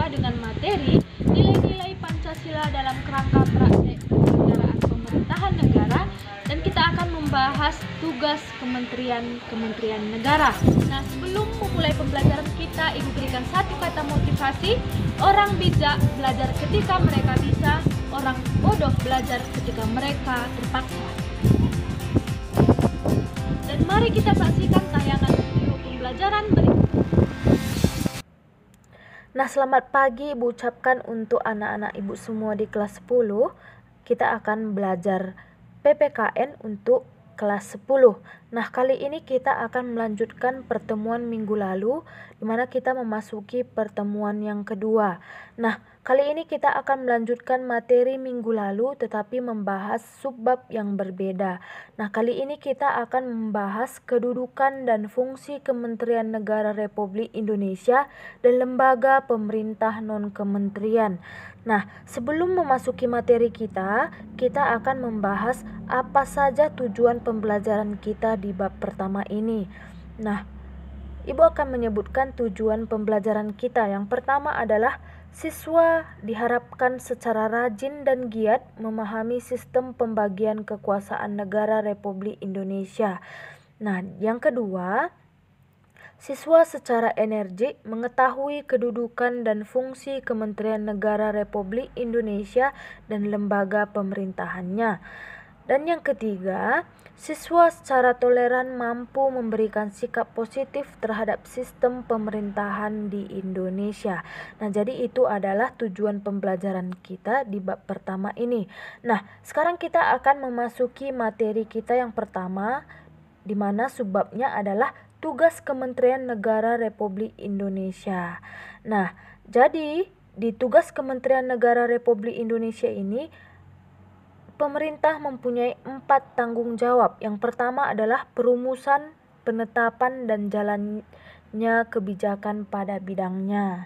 kita dengan materi nilai-nilai Pancasila dalam kerangka praktek penyelenggaraan pemerintahan negara, dan kita akan membahas tugas kementerian negara. Nah, sebelum memulai pembelajaran kita, Ibu berikan satu kata motivasi. Orang bijak belajar ketika mereka bisa, orang bodoh belajar ketika mereka terpaksa. Dan mari kita saksikan tayangan video pembelajaran berikut. Nah, selamat pagi Ibu ucapkan untuk anak-anak Ibu semua di kelas 10. Kita akan belajar PPKN untuk kelas 10. Nah, kali ini kita akan melanjutkan pertemuan minggu lalu, di mana kita memasuki pertemuan yang kedua. Nah, kali ini kita akan melanjutkan materi minggu lalu, tetapi membahas subbab yang berbeda. Nah, kali ini kita akan membahas kedudukan dan fungsi Kementerian Negara Republik Indonesia dan lembaga pemerintah non-kementerian. Nah, sebelum memasuki materi kita akan membahas apa saja tujuan pembelajaran kita di bab pertama ini. Nah, Ibu akan menyebutkan tujuan pembelajaran kita. Yang pertama adalah siswa diharapkan secara rajin dan giat memahami sistem pembagian kekuasaan negara Republik Indonesia. Nah, yang kedua, siswa secara energik mengetahui kedudukan dan fungsi Kementerian Negara Republik Indonesia dan lembaga pemerintahannya. Dan yang ketiga, siswa secara toleran mampu memberikan sikap positif terhadap sistem pemerintahan di Indonesia. Nah, jadi itu adalah tujuan pembelajaran kita di bab pertama ini. Nah, sekarang kita akan memasuki materi kita yang pertama, di mana subbabnya adalah tugas Kementerian Negara Republik Indonesia. Nah, jadi di tugas Kementerian Negara Republik Indonesia ini, pemerintah mempunyai 4 tanggung jawab. Yang pertama adalah perumusan, penetapan, dan jalannya kebijakan pada bidangnya.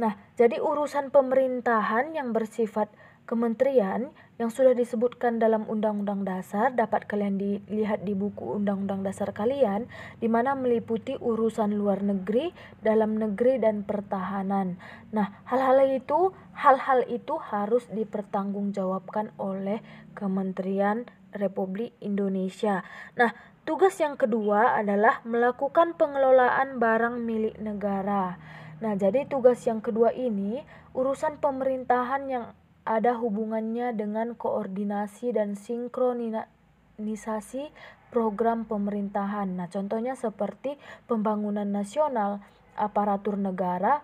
Nah, jadi urusan pemerintahan yang bersifat kementerian yang sudah disebutkan dalam Undang-Undang Dasar dapat kalian dilihat di buku Undang-Undang Dasar kalian, di mana meliputi urusan luar negeri, dalam negeri, dan pertahanan. Nah, hal-hal itu harus dipertanggungjawabkan oleh Kementerian Republik Indonesia. Nah, tugas yang kedua adalah melakukan pengelolaan barang milik negara. Nah, jadi tugas yang kedua ini urusan pemerintahan yang ada hubungannya dengan koordinasi dan sinkronisasi program pemerintahan. Nah, contohnya seperti pembangunan nasional, aparatur negara,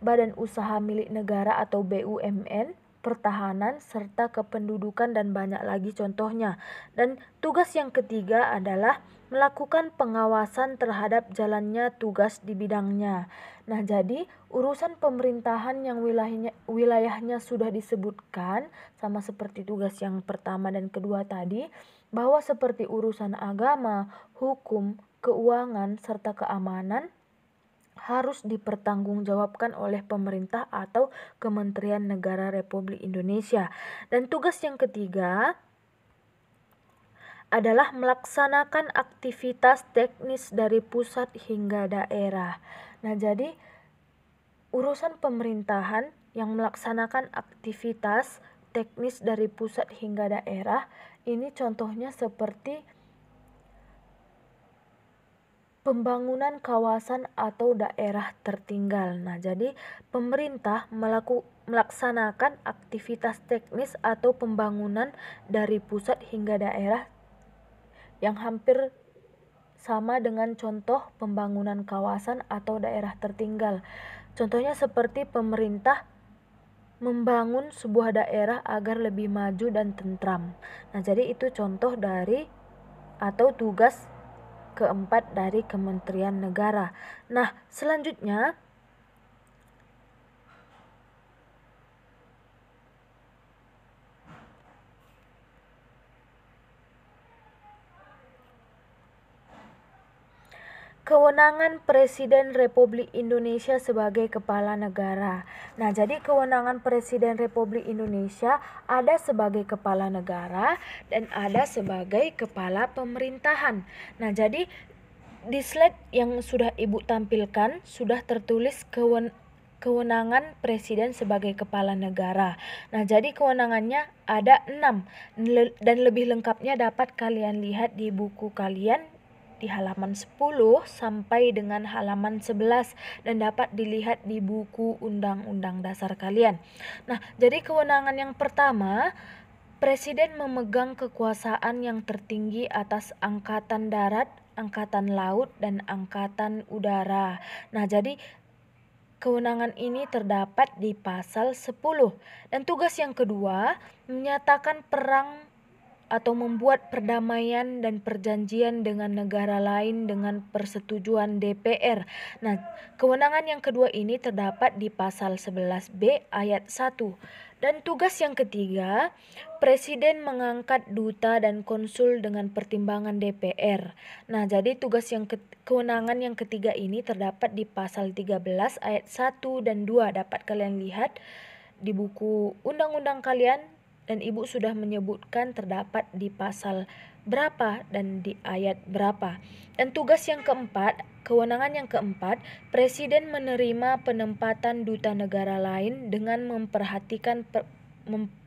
badan usaha milik negara atau BUMN, pertahanan, serta kependudukan, dan banyak lagi contohnya. Dan tugas yang ketiga adalah melakukan pengawasan terhadap jalannya tugas di bidangnya. Nah, jadi urusan pemerintahan yang wilayahnya sudah disebutkan, sama seperti tugas yang pertama dan kedua tadi, bahwa seperti urusan agama, hukum, keuangan, serta keamanan harus dipertanggungjawabkan oleh pemerintah atau Kementerian Negara Republik Indonesia. Dan tugas yang ketiga adalah melaksanakan aktivitas teknis dari pusat hingga daerah. Nah, jadi urusan pemerintahan yang melaksanakan aktivitas teknis dari pusat hingga daerah, ini contohnya seperti pembangunan kawasan atau daerah tertinggal. Nah, jadi pemerintah melaksanakan aktivitas teknis atau pembangunan dari pusat hingga daerah yang hampir sama dengan contoh pembangunan kawasan atau daerah tertinggal. Contohnya seperti pemerintah membangun sebuah daerah agar lebih maju dan tentram. Nah, jadi itu contoh dari atau tugas keempat dari Kementerian Negara. Nah, selanjutnya kewenangan Presiden Republik Indonesia sebagai kepala negara. Nah, jadi kewenangan Presiden Republik Indonesia ada sebagai kepala negara dan ada sebagai kepala pemerintahan. Nah, jadi di slide yang sudah Ibu tampilkan sudah tertulis kewenangan presiden sebagai kepala negara. Nah, jadi kewenangannya ada 6 dan lebih lengkapnya dapat kalian lihat di buku kalian di halaman 10 sampai dengan halaman 11 dan dapat dilihat di buku Undang-Undang Dasar kalian. Nah, jadi kewenangan yang pertama, presiden memegang kekuasaan yang tertinggi atas angkatan darat, angkatan laut, dan angkatan udara. Nah, jadi kewenangan ini terdapat di pasal 10. Dan tugas yang kedua, menyatakan perang atau membuat perdamaian dan perjanjian dengan negara lain dengan persetujuan DPR. Nah, kewenangan yang kedua ini terdapat di pasal 11B ayat 1. Dan tugas yang ketiga, presiden mengangkat duta dan konsul dengan pertimbangan DPR. Nah, jadi kewenangan yang ketiga ini terdapat di pasal 13 ayat 1 dan 2. Dapat kalian lihat di buku undang-undang kalian dan Ibu sudah menyebutkan terdapat di pasal berapa dan di ayat berapa. Dan tugas yang keempat, kewenangan yang keempat, presiden menerima penempatan duta negara lain dengan memperhatikan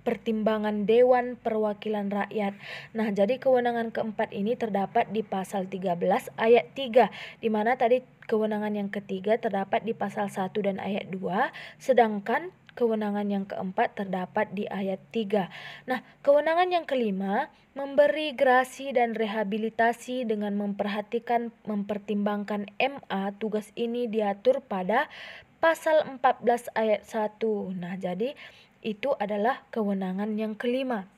pertimbangan Dewan Perwakilan Rakyat. Nah, jadi kewenangan keempat ini terdapat di pasal 13 ayat 3, di mana tadi kewenangan yang ketiga terdapat di pasal 1 dan ayat 2, sedangkan kewenangan yang keempat terdapat di ayat 3. Nah, kewenangan yang kelima, memberi grasi dan rehabilitasi dengan mempertimbangkan MA. Tugas ini diatur pada pasal 14 ayat 1. Nah, jadi itu adalah kewenangan yang kelima.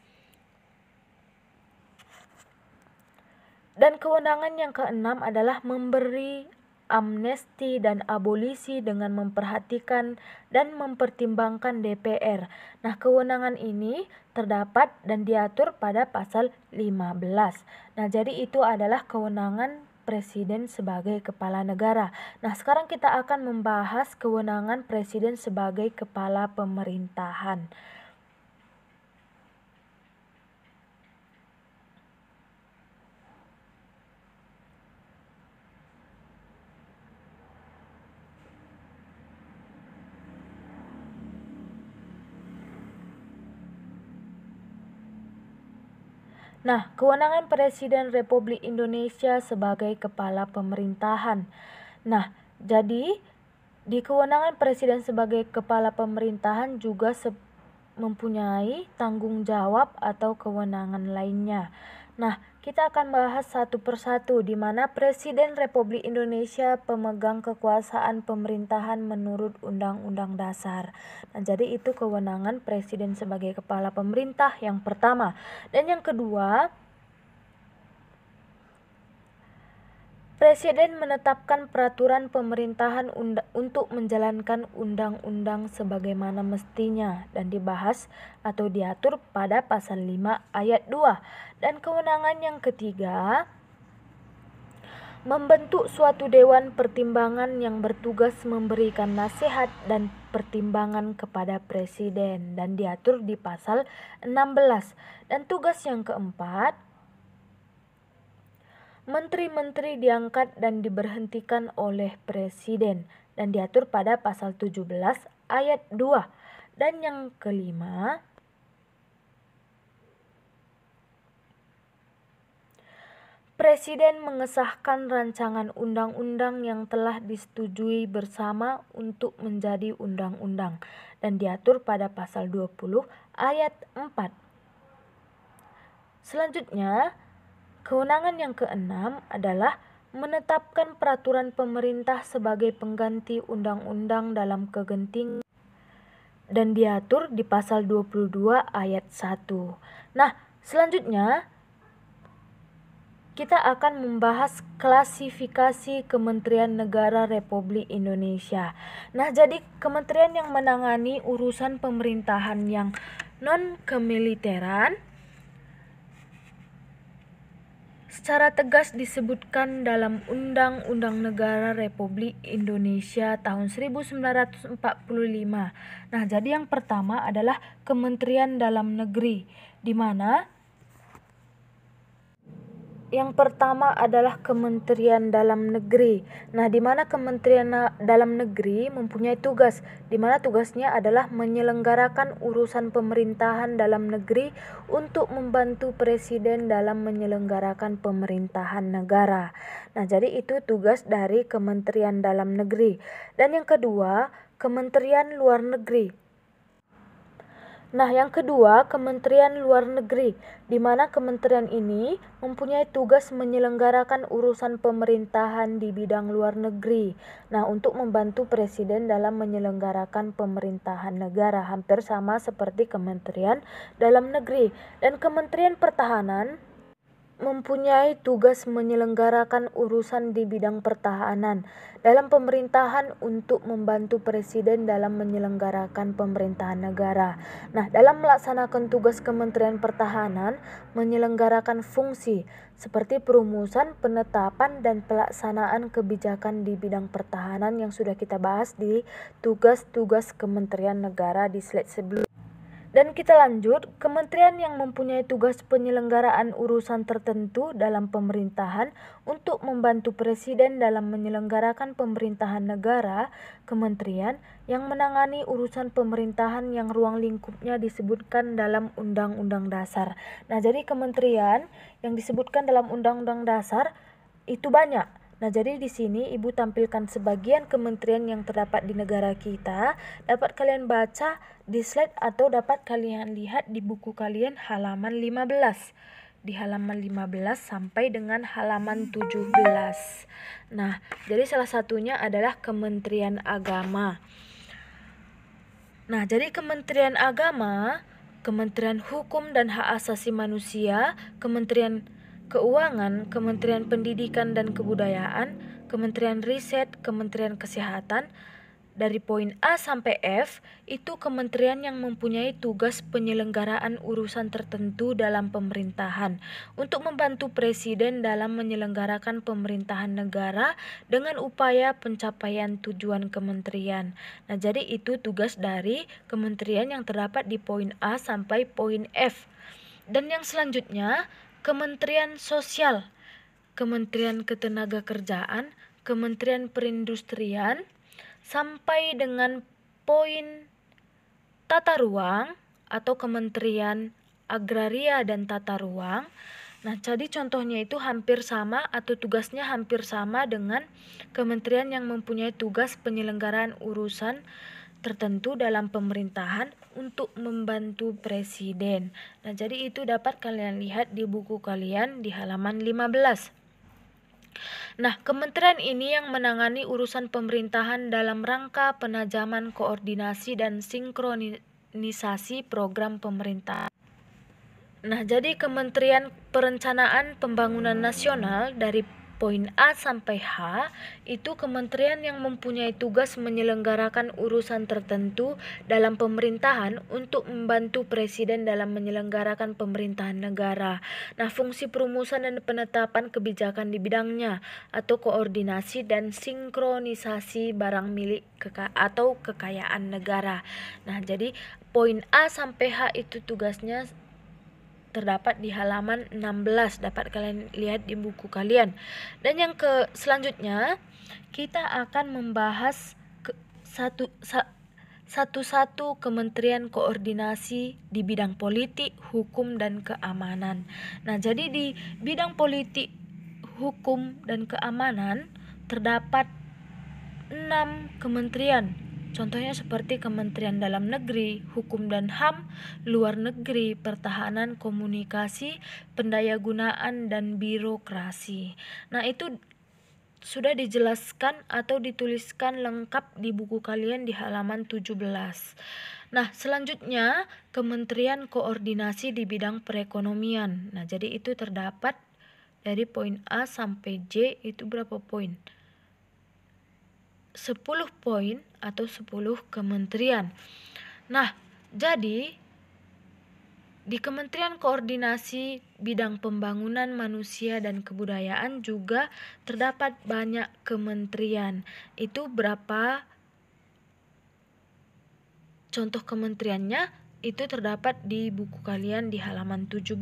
Dan kewenangan yang keenam adalah memberi amnesti dan abolisi dengan memperhatikan dan mempertimbangkan DPR. Nah, kewenangan ini terdapat dan diatur pada pasal 15. Nah, jadi itu adalah kewenangan presiden sebagai kepala negara. Nah, sekarang kita akan membahas kewenangan presiden sebagai kepala pemerintahan. Nah, kewenangan Presiden Republik Indonesia sebagai kepala pemerintahan. Nah, jadi di kewenangan Presiden sebagai kepala pemerintahan juga mempunyai tanggung jawab atau kewenangan lainnya. Nah, kita akan bahas satu persatu di mana Presiden Republik Indonesia pemegang kekuasaan pemerintahan menurut Undang-Undang Dasar. Nah, jadi itu kewenangan Presiden sebagai kepala pemerintah yang pertama. Dan yang kedua, Presiden menetapkan peraturan pemerintahan untuk menjalankan undang-undang sebagaimana mestinya dan dibahas atau diatur pada pasal 5 ayat 2. Dan kewenangan yang ketiga, membentuk suatu dewan pertimbangan yang bertugas memberikan nasihat dan pertimbangan kepada presiden dan diatur di pasal 16. Dan tugas yang keempat, menteri-menteri diangkat dan diberhentikan oleh presiden dan diatur pada pasal 17 ayat 2. Dan yang kelima, presiden mengesahkan rancangan undang-undang yang telah disetujui bersama untuk menjadi undang-undang dan diatur pada pasal 20 ayat 4. Selanjutnya, kewenangan yang keenam adalah menetapkan peraturan pemerintah sebagai pengganti undang-undang dalam kegentingan dan diatur di pasal 22 ayat 1. Nah, selanjutnya kita akan membahas klasifikasi Kementerian Negara Republik Indonesia. Nah, jadi kementerian yang menangani urusan pemerintahan yang non-kemiliteran secara tegas disebutkan dalam Undang-Undang Negara Republik Indonesia tahun 1945. Nah, jadi yang pertama adalah Kementerian Dalam Negeri, di mana Yang pertama adalah Kementerian Dalam Negeri. Nah, di mana Kementerian Dalam Negeri mempunyai tugas, di mana tugasnya adalah menyelenggarakan urusan pemerintahan dalam negeri untuk membantu Presiden dalam menyelenggarakan pemerintahan negara. Nah, jadi itu tugas dari Kementerian Dalam Negeri. Dan yang kedua, Kementerian Luar Negeri. Nah, yang kedua, Kementerian Luar Negeri, di mana kementerian ini mempunyai tugas menyelenggarakan urusan pemerintahan di bidang luar negeri. Nah, untuk membantu Presiden dalam menyelenggarakan pemerintahan negara, hampir sama seperti Kementerian Dalam Negeri. Dan Kementerian Pertahanan mempunyai tugas menyelenggarakan urusan di bidang pertahanan dalam pemerintahan untuk membantu Presiden dalam menyelenggarakan pemerintahan negara. Nah, dalam melaksanakan tugas Kementerian Pertahanan menyelenggarakan fungsi seperti perumusan, penetapan, dan pelaksanaan kebijakan di bidang pertahanan yang sudah kita bahas di tugas-tugas Kementerian Negara di slide sebelumnya. Dan kita lanjut, kementerian yang mempunyai tugas penyelenggaraan urusan tertentu dalam pemerintahan untuk membantu Presiden dalam menyelenggarakan pemerintahan negara, kementerian yang menangani urusan pemerintahan yang ruang lingkupnya disebutkan dalam Undang-Undang Dasar. Nah, jadi kementerian yang disebutkan dalam Undang-Undang Dasar itu banyak. Nah, jadi di sini Ibu tampilkan sebagian kementerian yang terdapat di negara kita. Dapat kalian baca di slide atau dapat kalian lihat di buku kalian halaman 15. Di halaman 15 sampai dengan halaman 17. Nah, jadi salah satunya adalah Kementerian Agama. Nah, jadi Kementerian Agama, Kementerian Hukum dan Hak Asasi Manusia, Kementerian Keuangan, Kementerian Pendidikan dan Kebudayaan, Kementerian Riset, Kementerian Kesehatan, dari poin A sampai F, itu kementerian yang mempunyai tugas penyelenggaraan urusan tertentu dalam pemerintahan untuk membantu Presiden dalam menyelenggarakan pemerintahan negara dengan upaya pencapaian tujuan kementerian. Nah, jadi itu tugas dari kementerian yang terdapat di poin A sampai poin F. Dan yang selanjutnya, Kementerian Sosial, Kementerian Ketenagakerjaan, Kementerian Perindustrian, sampai dengan poin Tata Ruang atau Kementerian Agraria dan Tata Ruang. Nah, jadi contohnya itu hampir sama atau tugasnya hampir sama dengan kementerian yang mempunyai tugas penyelenggaraan urusan tertentu dalam pemerintahan untuk membantu Presiden. Nah, jadi itu dapat kalian lihat di buku kalian di halaman 15. Nah, kementerian ini yang menangani urusan pemerintahan dalam rangka penajaman koordinasi dan sinkronisasi program pemerintahan. Nah, jadi Kementerian Perencanaan Pembangunan Nasional dari poin A sampai H itu kementerian yang mempunyai tugas menyelenggarakan urusan tertentu dalam pemerintahan untuk membantu Presiden dalam menyelenggarakan pemerintahan negara. Nah, fungsi perumusan dan penetapan kebijakan di bidangnya atau koordinasi dan sinkronisasi barang milik atau kekayaan negara. Nah, jadi poin A sampai H itu tugasnya terdapat di halaman 16, dapat kalian lihat di buku kalian. Dan yang selanjutnya kita akan membahas satu-satu kementerian koordinasi di bidang politik, hukum, dan keamanan. Nah, jadi di bidang politik, hukum, dan keamanan terdapat 6 kementerian. Contohnya seperti Kementerian Dalam Negeri, Hukum dan HAM, Luar Negeri, Pertahanan, Komunikasi, Pendayagunaan, dan Birokrasi. Nah, itu sudah dijelaskan atau dituliskan lengkap di buku kalian di halaman 17. Nah, selanjutnya Kementerian Koordinasi di bidang perekonomian. Nah, jadi itu terdapat dari poin A sampai J itu berapa poin? 10 poin atau 10 kementerian. Nah, jadi di Kementerian Koordinasi Bidang Pembangunan Manusia dan Kebudayaan juga terdapat banyak kementerian. Itu berapa contoh kementeriannya? Itu terdapat di buku kalian di halaman 17.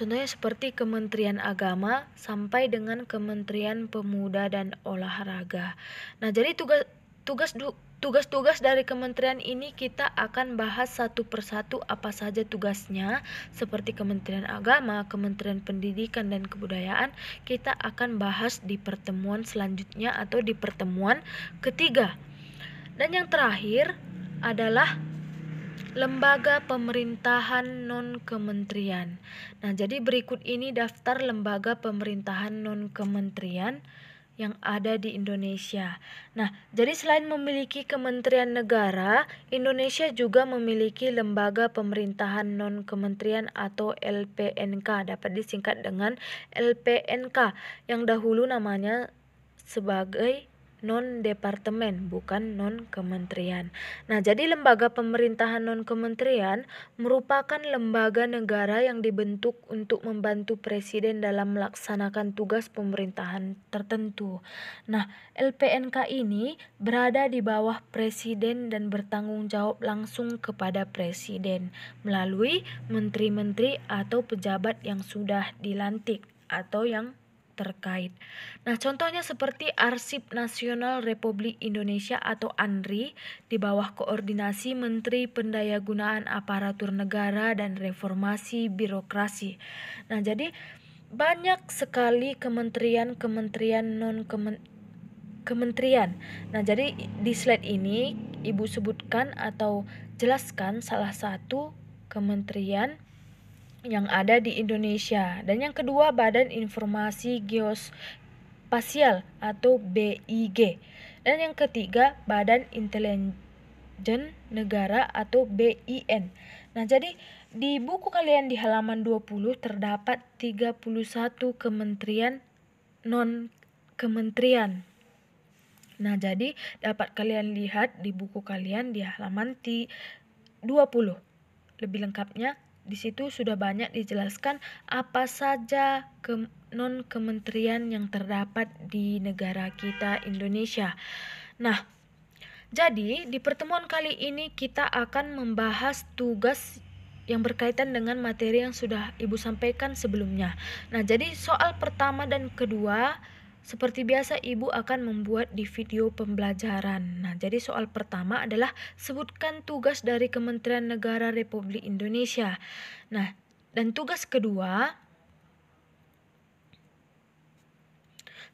Contohnya seperti Kementerian Agama sampai dengan Kementerian Pemuda dan Olahraga. Nah, jadi tugas-tugas dari kementerian ini kita akan bahas satu persatu apa saja tugasnya, seperti Kementerian Agama, Kementerian Pendidikan dan Kebudayaan. Kita akan bahas di pertemuan selanjutnya atau di pertemuan ketiga. Dan yang terakhir adalah lembaga pemerintahan non-kementerian. Nah, jadi berikut ini daftar lembaga pemerintahan non-kementerian yang ada di Indonesia. Nah, jadi selain memiliki kementerian negara, Indonesia juga memiliki lembaga pemerintahan non-kementerian atau LPNK, dapat disingkat dengan LPNK, yang dahulu namanya sebagai non-departemen, bukan non-kementerian. Nah, jadi lembaga pemerintahan non-kementerian merupakan lembaga negara yang dibentuk untuk membantu presiden dalam melaksanakan tugas pemerintahan tertentu. Nah, LPNK ini berada di bawah presiden dan bertanggung jawab langsung kepada presiden melalui menteri-menteri atau pejabat yang sudah dilantik atau yang terkait. Nah, contohnya seperti Arsip Nasional Republik Indonesia atau ANRI di bawah koordinasi Menteri Pendayagunaan Aparatur Negara dan Reformasi Birokrasi. Nah, jadi banyak sekali kementerian non-kementerian. Nah, jadi di slide ini Ibu sebutkan atau jelaskan salah satu kementerian yang ada di Indonesia. Dan yang kedua, Badan Informasi Geospasial atau BIG. Dan yang ketiga, Badan Intelijen Negara atau BIN. Nah, jadi di buku kalian di halaman 20 terdapat 31 kementerian non-kementerian. Nah, jadi dapat kalian lihat di buku kalian di halaman 20. Lebih lengkapnya di situ sudah banyak dijelaskan apa saja non-kementerian yang terdapat di negara kita Indonesia. Nah, jadi di pertemuan kali ini kita akan membahas tugas yang berkaitan dengan materi yang sudah Ibu sampaikan sebelumnya. Nah, jadi soal pertama dan kedua seperti biasa Ibu akan membuat di video pembelajaran. Nah, jadi soal pertama adalah sebutkan tugas dari Kementerian Negara Republik Indonesia. Nah, dan tugas kedua,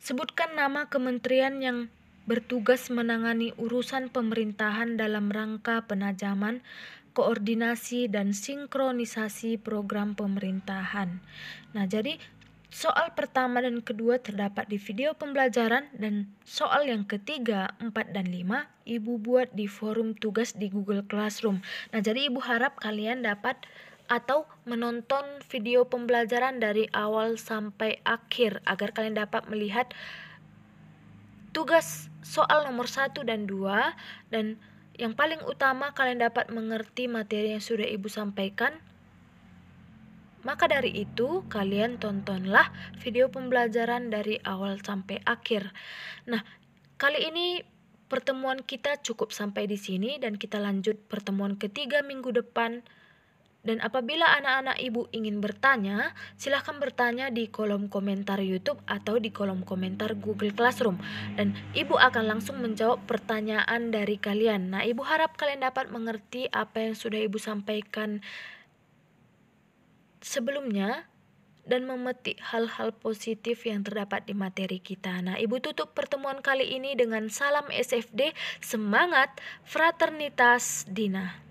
sebutkan nama kementerian yang bertugas menangani urusan pemerintahan dalam rangka penajaman, koordinasi, dan sinkronisasi program pemerintahan. Nah, jadi soal pertama dan kedua terdapat di video pembelajaran, dan soal yang ketiga, 4 dan 5 Ibu buat di forum tugas di Google Classroom. Nah, jadi Ibu harap kalian dapat atau menonton video pembelajaran dari awal sampai akhir agar kalian dapat melihat tugas soal nomor 1 dan 2, dan yang paling utama kalian dapat mengerti materi yang sudah Ibu sampaikan. Maka dari itu, kalian tontonlah video pembelajaran dari awal sampai akhir. Nah, kali ini pertemuan kita cukup sampai di sini dan kita lanjut pertemuan ketiga minggu depan. Dan apabila anak-anak Ibu ingin bertanya, silahkan bertanya di kolom komentar YouTube atau di kolom komentar Google Classroom. Dan Ibu akan langsung menjawab pertanyaan dari kalian. Nah, Ibu harap kalian dapat mengerti apa yang sudah Ibu sampaikan sebelumnya dan memetik hal-hal positif yang terdapat di materi kita. Nah, Ibu tutup pertemuan kali ini dengan salam SFD, semangat, fraternitas, Dina.